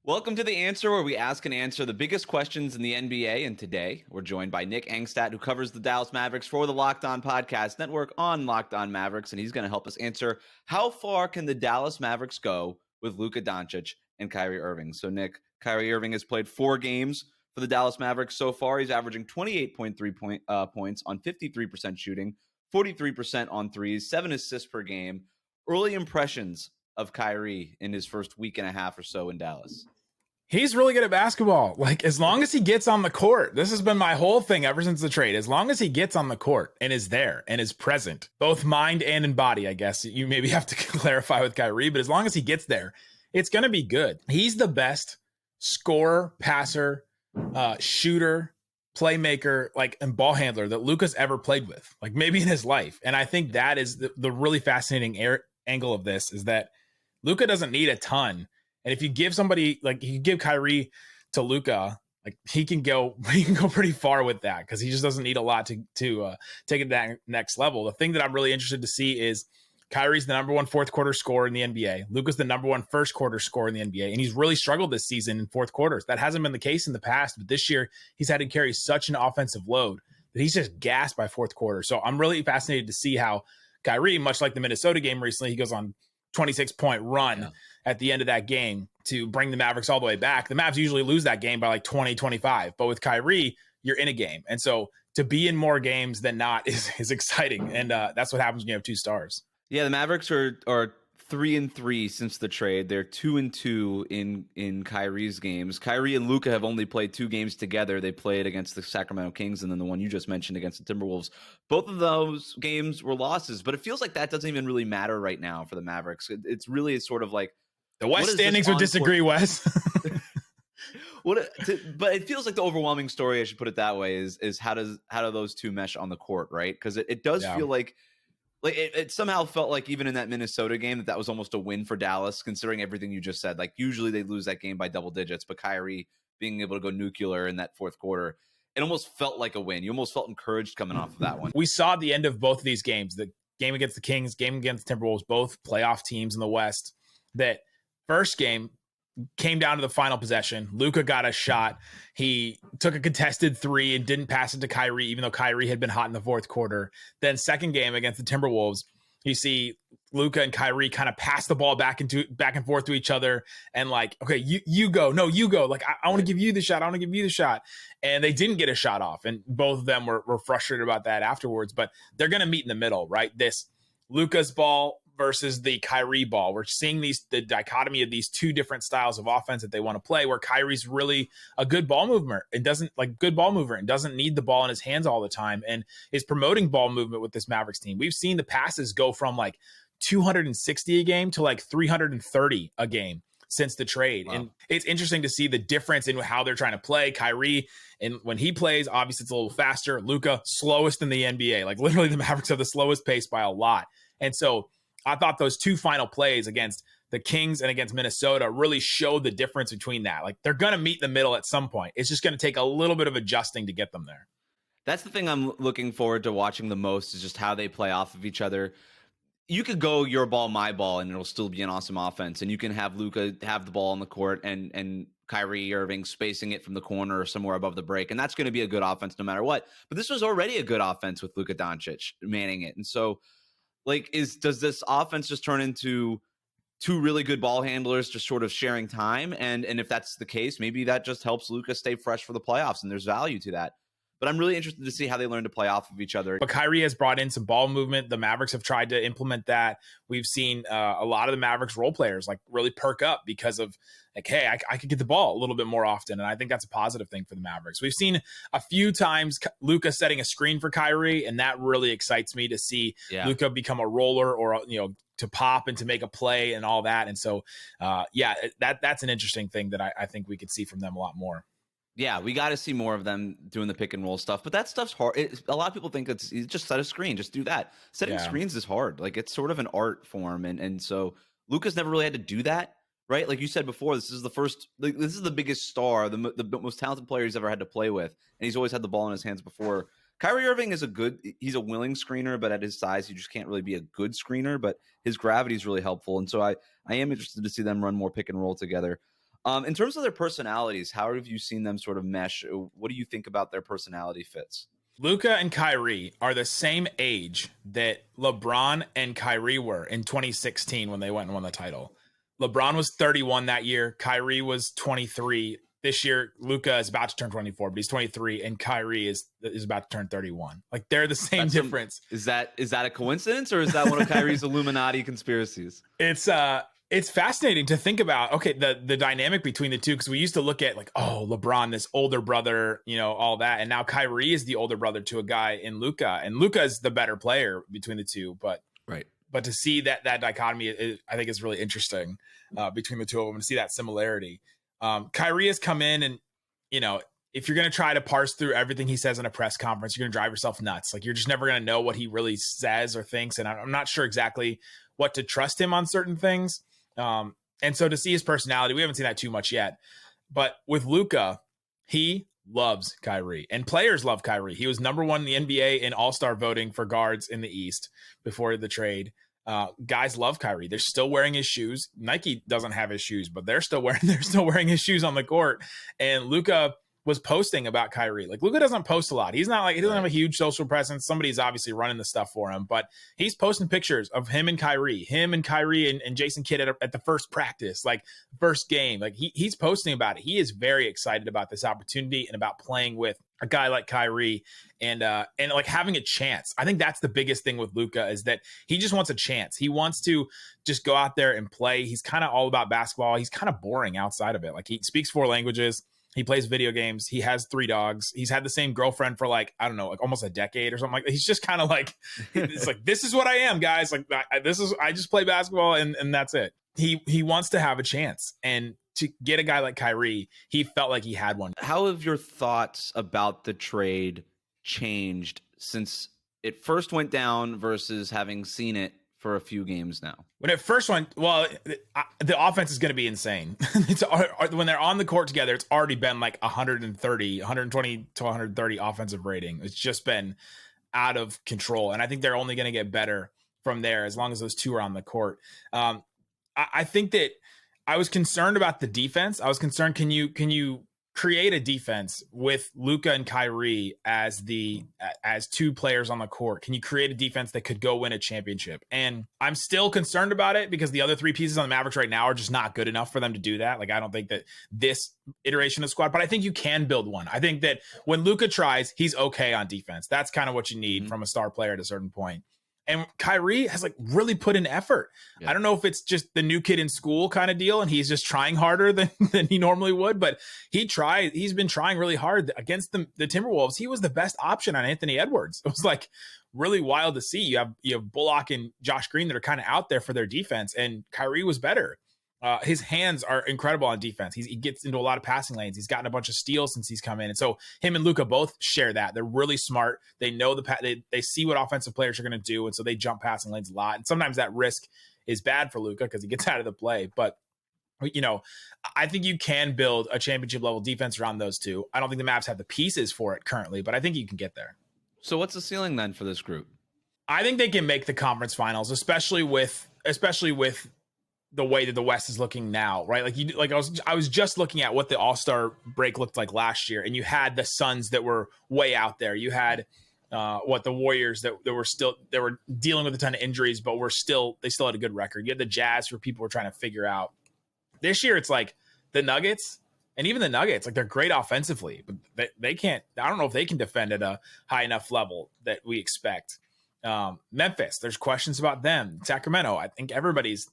Welcome to The Answer, where we ask and answer the biggest questions in the NBA. And today, we're joined by Nick Angstadt, who covers the Dallas Mavericks for the Locked On Podcast Network on Locked On Mavericks. And he's going to help us answer, how far can the Dallas Mavericks go with Luka Doncic and Kyrie Irving? So, Nick, Kyrie Irving has played 4 games for the Dallas Mavericks so far. He's averaging 28.3 points on 53% shooting, 43% on threes, 7 assists per game. Early impressions of Kyrie in his first week and a half or so in Dallas. He's really good at basketball. Like, as long as he gets on the court, this has been my whole thing ever since the trade. As long as he gets on the court and is there and is present, both mind and in body, I guess you maybe have to clarify with Kyrie, but as long as he gets there, it's going to be good. He's the best scorer, passer, shooter, playmaker, and ball handler that Luka's ever played with, maybe in his life. And I think that is the really fascinating angle of this, is that Luka doesn't need a ton. And if you give somebody, you give Kyrie to Luka, he can go pretty far with that, because he just doesn't need a lot to take it to that next level. The thing that I'm really interested to see is Kyrie's the number 1 fourth quarter scorer in the NBA. Luka's the number 1 first quarter scorer in the NBA. And he's really struggled this season in fourth quarters. That hasn't been the case in the past, but this year he's had to carry such an offensive load that he's just gassed by fourth quarter. So I'm really fascinated to see how Kyrie, much like the Minnesota game recently, he goes on 26-point run at the end of that game to bring the Mavericks all the way back. The Mavs usually lose that game by 20, 25. But with Kyrie, you're in a game. And so to be in more games than not is exciting. And that's what happens when you have 2 stars. Yeah, the Mavericks are 3-3 since the trade. They're 2-2 in Kyrie's games. Kyrie and Luka have only played 2 games together. They played against the Sacramento Kings and then the one you just mentioned against the Timberwolves. Both of those games were losses, but it feels like that doesn't even really matter right now for the Mavericks. It's really sort of like the West standings would disagree, Wes. But it feels like the overwhelming story, I should put it that way, is how do those two mesh on the court, right? Because it does feel like it somehow felt like even in that Minnesota game that was almost a win for Dallas, considering everything you just said. Usually they lose that game by double digits, but Kyrie being able to go nuclear in that fourth quarter, it almost felt like a win. You almost felt encouraged coming off of that one. We saw at the end of both of these games, the game against the Kings, game against the Timberwolves, both playoff teams in the West, that first game came down to the final possession. Luka got a shot. He took a contested 3 and didn't pass it to Kyrie, even though Kyrie had been hot in the fourth quarter. Then second game against the Timberwolves, you see Luka and Kyrie kind of pass the ball back and forth to each other. And okay, you go. No, you go. I want to give you the shot. I want to give you the shot. And they didn't get a shot off. And both of them were frustrated about that afterwards. But they're going to meet in the middle, right? This Luka's ball versus the Kyrie ball. We're seeing the dichotomy of these 2 different styles of offense that they want to play, where Kyrie's really a good ball mover and doesn't need the ball in his hands all the time, and is promoting ball movement with this Mavericks team. We've seen the passes go from 260 a game to 330 a game since the trade. Wow. And it's interesting to see the difference in how they're trying to play. Kyrie, and when he plays, obviously it's a little faster. Luka, slowest in the NBA. Literally the Mavericks have the slowest pace by a lot. And so I thought those 2 final plays against the Kings and against Minnesota really showed the difference between that. They're going to meet in the middle at some point. It's just going to take a little bit of adjusting to get them there. That's the thing I'm looking forward to watching the most, is just how they play off of each other. You could go your ball, my ball, and it'll still be an awesome offense. And you can have Luka have the ball on the court and Kyrie Irving spacing it from the corner or somewhere above the break. And that's going to be a good offense no matter what. But this was already a good offense with Luka Doncic manning it. And so does this offense just turn into 2 really good ball handlers just sort of sharing time? And if that's the case, maybe that just helps Luka stay fresh for the playoffs, and there's value to that. But I'm really interested to see how they learn to play off of each other. But Kyrie has brought in some ball movement. The Mavericks have tried to implement that. We've seen a lot of the Mavericks role players really perk up because of hey, I could get the ball a little bit more often. And I think that's a positive thing for the Mavericks. We've seen a few times Luka setting a screen for Kyrie, and that really excites me to see Luka become a roller, or to pop and to make a play and all that. And so, that's an interesting thing that I think we could see from them a lot more. Yeah, we got to see more of them doing the pick and roll stuff, but that stuff's hard. A lot of people think it's just set a screen, just do that. Setting screens is hard. It's sort of an art form, and so Luka's never really had to do that, right? Like you said before, this is the first, this is the biggest star, the most talented player he's ever had to play with, and he's always had the ball in his hands before. Kyrie Irving is he's a willing screener, but at his size, you just can't really be a good screener, but his gravity is really helpful, and so I am interested to see them run more pick and roll together. In terms of their personalities, how have you seen them sort of mesh? What do you think about their personality fits? Luka and Kyrie are the same age that LeBron and Kyrie were in 2016 when they went and won the title. LeBron was 31 that year. Kyrie was 23. This year, Luka is about to turn 24, but he's 23, and Kyrie is about to turn 31. Like, they're the same difference. Is that a coincidence, or is that one of Kyrie's Illuminati conspiracies? It's fascinating to think about, okay, the dynamic between the two, because we used to look at like, oh, LeBron, this older brother, all that. And now Kyrie is the older brother to a guy in Luka, and Luka is the better player between the two. But to see that dichotomy, I think is really interesting between the two of them, to see that similarity. Kyrie has come in and, if you're going to try to parse through everything he says in a press conference, you're going to drive yourself nuts. Like, you're just never going to know what he really says or thinks. And I'm not sure exactly what to trust him on certain things. And so to see his personality, we haven't seen that too much yet. But with Luka, he loves Kyrie, and players love Kyrie. He was number one in the NBA in all-star voting for guards in the East before the trade. Guys love Kyrie. They're still wearing his shoes. Nike doesn't have his shoes, but they're still wearing his shoes on the court. And Luka was posting about Kyrie. Like, Luka doesn't post a lot. He doesn't have a huge social presence. Somebody's obviously running the stuff for him, but he's posting pictures of him and Kyrie and Jason Kidd at the first practice, like first game. Like, he's posting about it. He is very excited about this opportunity and about playing with a guy like Kyrie and like having a chance. I think that's the biggest thing with Luka, is that he just wants a chance. He wants to just go out there and play. He's kind of all about basketball. He's kind of boring outside of it. Like, he speaks 4 languages. He plays video games. He has 3 dogs. He's had the same girlfriend for like almost a decade or something like that. He's just kind of like, it's like, this is what I am, guys. Like, I just play basketball and that's it. He wants to have a chance. And to get a guy like Kyrie, he felt like he had one. How have your thoughts about the trade changed since it first went down versus having seen it for a few games now? When it first went, well, the offense is going to be insane. When they're on the court together, it's already been like 120 to 130 offensive rating. It's just been out of control. And I think they're only going to get better from there as long as those two are on the court. I think that I was concerned about the defense. I was concerned, can you create a defense with Luka and Kyrie as 2 players on the court? Can you create a defense that could go win a championship? And I'm still concerned about it because the other 3 pieces on the Mavericks right now are just not good enough for them to do that. Like, I don't think that this iteration of squad, but I think you can build one. I think that when Luka tries, he's okay on defense. That's kind of what you need from a star player at a certain point. And Kyrie has like really put in effort. Yeah. I don't know if it's just the new kid in school kind of deal and he's just trying harder than he normally would, but he's been trying really hard against the Timberwolves. He was the best option on Anthony Edwards. It was like really wild to see. You have Bullock and Josh Green that are kind of out there for their defense, and Kyrie was better. His hands are incredible on defense. He gets into a lot of passing lanes. He's gotten a bunch of steals since he's come in. And so him and Luka both share that. They're really smart. They know they see what offensive players are going to do. And so they jump passing lanes a lot. And sometimes that risk is bad for Luka because he gets out of the play. But, I think you can build a championship level defense around those two. I don't think the Mavs have the pieces for it currently, but I think you can get there. So what's the ceiling then for this group? I think they can make the conference finals, especially with the way that the West is looking now, right? I was just looking at what the All-Star break looked like last year, and you had the Suns that were way out there. You had the Warriors that were dealing with a ton of injuries, but they still had a good record. You had the Jazz where people were trying to figure out. This year, it's like the Nuggets, and even the Nuggets, like, they're great offensively, but they can't. I don't know if they can defend at a high enough level that we expect. Memphis, there's questions about them. Sacramento, I think everybody's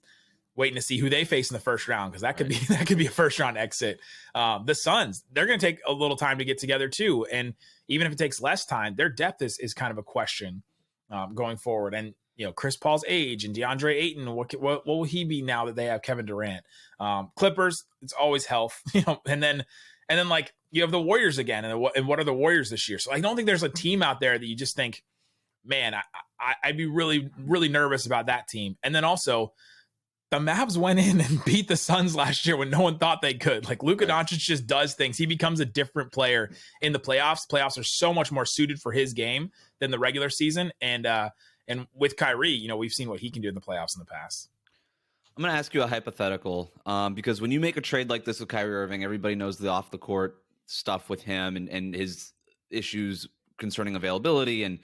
waiting to see who they face in the first round, because that could be a first round exit. The Suns, they're going to take a little time to get together too, and even if it takes less time, their depth is kind of a question going forward. And Chris Paul's age and DeAndre Ayton, what will he be now that they have Kevin Durant? Clippers, it's always health, and then like you have the Warriors again, and what are the Warriors this year? So I don't think there's a team out there that you just think, man, I'd be really, really nervous about that team. And then also, the Mavs went in and beat the Suns last year when no one thought they could. Like, Luka Doncic just does things. He becomes a different player in the playoffs. Playoffs are so much more suited for his game than the regular season. And with Kyrie, we've seen what he can do in the playoffs in the past. I'm going to ask you a hypothetical because when you make a trade like this with Kyrie Irving, everybody knows the off the court stuff with him and his issues concerning availability and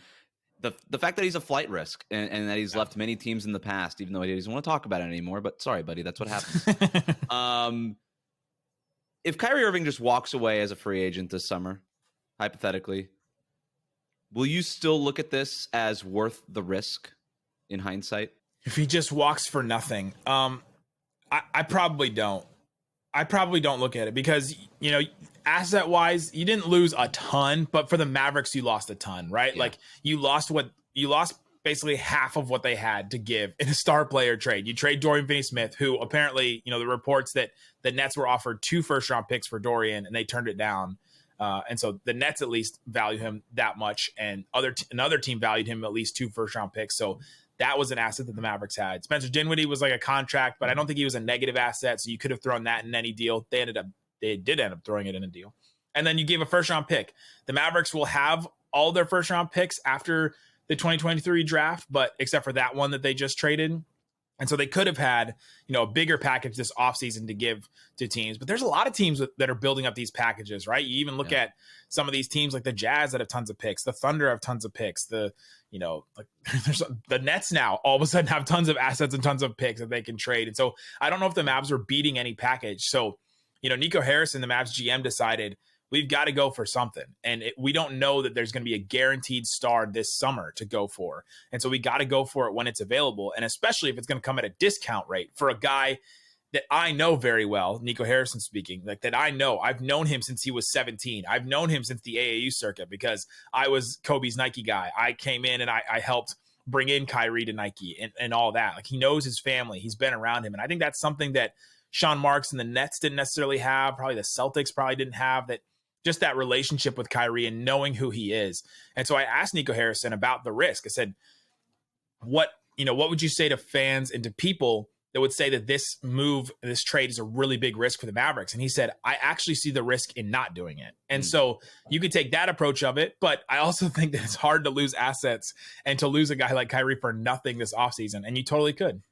the fact that he's a flight risk and that he's left many teams in the past, even though he doesn't want to talk about it anymore. But sorry, buddy, that's what happens. If Kyrie Irving just walks away as a free agent this summer, hypothetically, will you still look at this as worth the risk in hindsight? If he just walks for nothing, I probably don't. I probably don't look at it because, you know, asset wise, you didn't lose a ton, but for the Mavericks, you lost a ton, right? Yeah. Like you lost basically half of what they had to give in a star player trade. You trade Dorian Finney-Smith, who apparently, you know, the reports that the Nets were offered 2 first-round picks for Dorian and they turned it down. And so the Nets at least value him that much, and another team valued him at least 2 first-round picks. So that was an asset that the Mavericks had. Spencer Dinwiddie was like a contract, but I don't think he was a negative asset, so you could have thrown that in any deal. They did end up throwing it in a deal. And then you gave a first-round pick. The Mavericks will have all their first-round picks after the 2023 draft, but except for that one that they just traded. And so they could have had, you know, a bigger package this offseason to give to teams. But there's a lot of teams that are building up these packages, right? You even look at some of these teams like the Jazz that have tons of picks, the Thunder have tons of picks, the Nets now all of a sudden have tons of assets and tons of picks that they can trade. And so I don't know if the Mavs are beating any package. So, you know, Nico Harrison, the Mavs GM, decided we've got to go for something. And we don't know that there's going to be a guaranteed star this summer to go for. And so we got to go for it when it's available. And especially if it's going to come at a discount rate for a guy that I know very well, Nico Harrison speaking, like that I know. I've known him since he was 17. I've known him since the AAU circuit because I was Kobe's Nike guy. I came in and I helped bring in Kyrie to Nike and all that. Like he knows his family. He's been around him. And I think that's something that Sean Marks and the Nets didn't necessarily have. Probably the Celtics probably didn't have that. Just that relationship with Kyrie and knowing who he is. And so I asked Nico Harrison about the risk. I said, what would you say to fans and to people that would say that this trade is a really big risk for the Mavericks? And he said, I actually see the risk in not doing it. And so you could take that approach of it, but I also think that it's hard to lose assets and to lose a guy like Kyrie for nothing this offseason. And you totally could.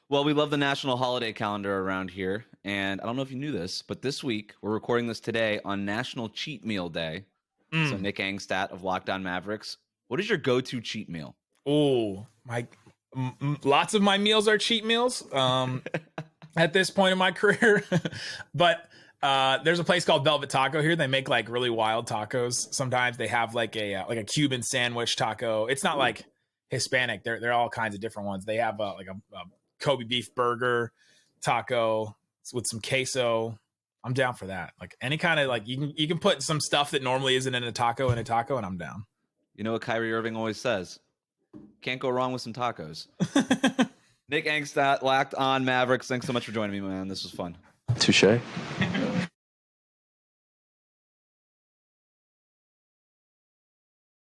Well, we love the national holiday calendar around here. And I don't know if you knew this, but this week, we're recording this today on National Cheat Meal Day. So Nick Angstadt of Locked On Mavericks, what is your go-to cheat meal? Oh, lots of my meals are cheat meals at this point in my career. But there's a place called Velvet Taco here. They make like really wild tacos. Sometimes they have like a Cuban sandwich taco. It's not like Hispanic. They're all kinds of different ones. They have like a Kobe beef burger taco with some queso. I'm down for that. Like any kind of like you can put some stuff that normally isn't in a taco, and I'm down. You know what Kyrie Irving always says? Can't go wrong with some tacos. Nick Angstadt, Locked On Mavericks. Thanks so much for joining me, man. This was fun. Touche.